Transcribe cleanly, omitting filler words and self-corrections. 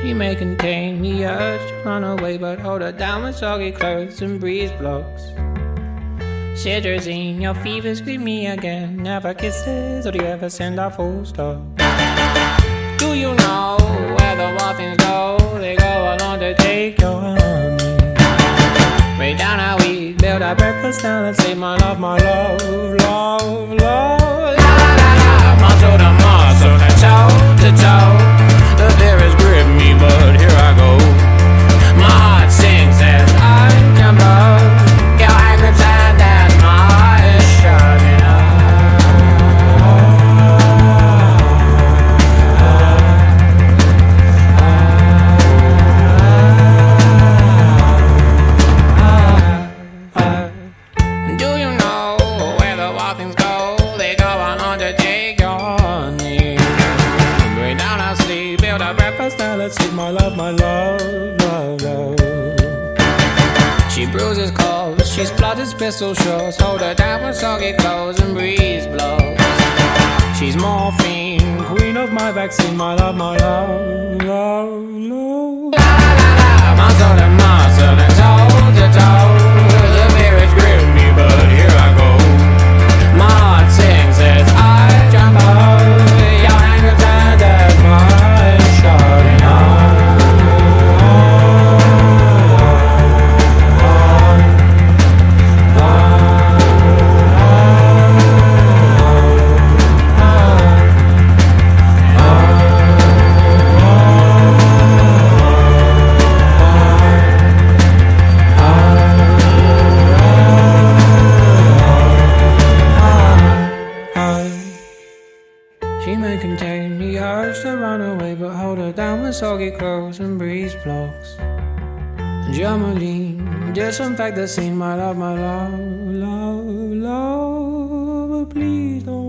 She may contain the urge to run away, but hold her down with soggy clothes and breeze blocks. Cetirizine, your fever scream me again. Never kisses, or do you ever send a full stop? Do you know where the waffles go? They go along to take your honey. Way down how we build our breakfast now. Let's say my love, love, love. La la la, muscle to muscle, toe to toe. The fear has gripped me, but here I go. My heart sings as I jump up. Your hand grips hand as my eyes shut. Do you know where the wild things go? They go on to take your honey. Bring down our sleep, build our breakfast, now let's eat my love, love, love. She bruises calls, she splutters pistol shots. Hold her down with soggy clothes and breeze blows. She's morphine, queen of my vaccine, my love, love, love. La la la, muscle to muscle and toe to toe. The fear has gripped me, but here I go. My heart sings as I jump up. Your hand grips hand as my eyes shut. She may contain the urge to run away, but hold her down with soggy clothes and breeze blocks. Germaline, disinfect the scene, my love, love, love. But please don't.